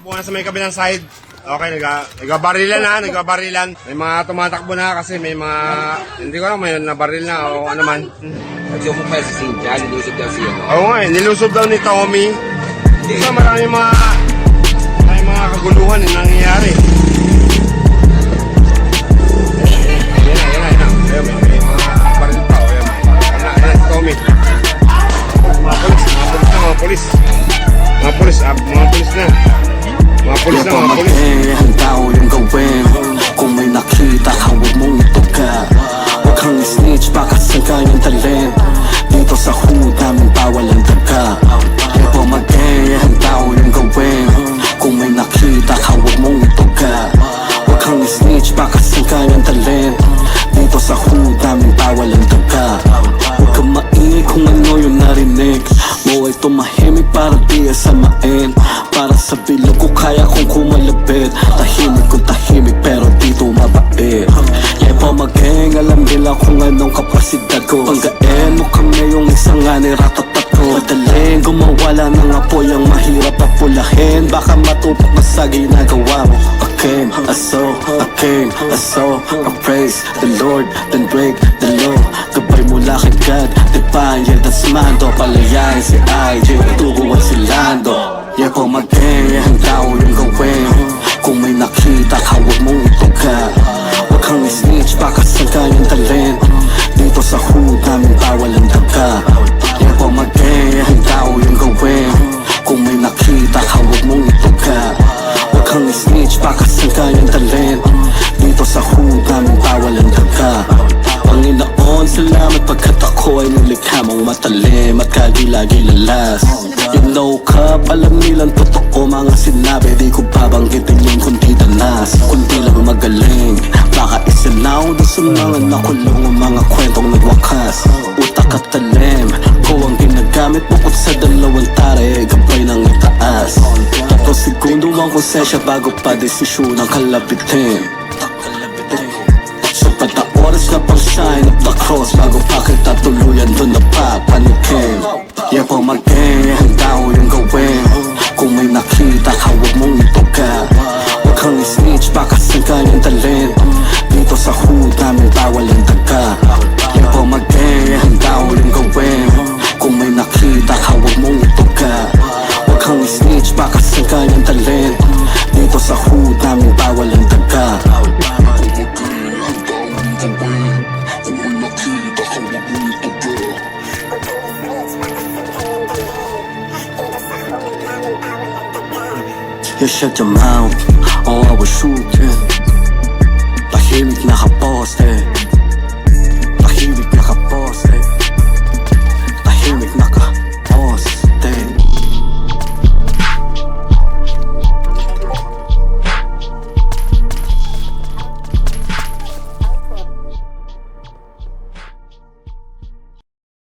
po na sa may kabilang side. Okay, nagabarilan na, nagabarilan. May mga tumatakbo na kasi may mga, hindi ko alam, may nabaril na o ano man. Nagsumok pa si Cynthia, nilusob daw siya. Oo nga eh, nilusob daw ni Tommy. So maraming mga kaguluhan na nangyayari. Yan na. May mga baril pa. Yan si Tommy. Mga polis na. Ang tao yung gawin. Kung may nakita ka, huwag mong ituga. Huwag kang snitch, baka saan ka yung talent. Dito sa hood namin bawal ang daga. Epo ang tao yung gawin. Kung may nakita ka, huwag mong ituga. Huwag kang snitch, baka saan ka yung talent. Dito sa hood namin bawal ang daga. Huwag kang maingay kung ano yung narinig. Mo ay tumahimik para di asamain. Para sa bilog ko kaya kong kumalabit. Tahimik kung tahimik pero dito mabait. Yepo mag-gang, alam nila kung anong kapasidad ko. Panggain mo kami yung isang ani ratatat ko. Madaling gumawala ng apoy ang mahirap papulahin. Baka matupok na sa ginagawa mo. I saw, I praise the Lord, then break the law. Gabay mula kay God, divine, yeah that's mando. Palayain si IG, tuguan si Lando. Yepo mag-gang, ang tao yung gawin. Kung may nakita ka, huwag mong ituga. Huwag kang snitch, baka saan ka yung talent. Dito sa hood namin bawal ang daga. Yepo mag-gang, ang tao yung gawin. Kung may nakita ka, huwag mong ituga. Huwag kang snitch, baka saan ka yung talent. Dito sa hood namin bawal ang daga. Panginoon, salamat pagkat ako ay nilikha mong matalim at kagila-gilalas. You know Cup, alam nilang totoo mga sinabi. Di ko babanggitin yung kundi danas, kundi lang magaling. Baka isinaw doon sa mga nakulong ang mga kwentong nagwakas. Utak at talim, ko ang ginagamit bukod sa dalawang tare. Gabay ng itaas. 3 segundo ang konsensya bago pa desisyon ang kalabitin. So pata oras na pang shine up the cross bago pa kita tuluyan doon na papanikin. Yepo mag-gang, ang tao yung gawin. Kung may nakita ka, huwag mong ituga. Huwag kang snitch, baka saan ka yung talent. Dito sa hood namin bawal ang daga. Yepo mag-gang, ang tao yung gawin. Kung may nakita ka, huwag mong ituga. Huwag kang snitch, baka saan ka yung talent. Dito sa hood namin bawal ang daga. You shut your mouth, or I will shoot you. Tahimik nakaposte,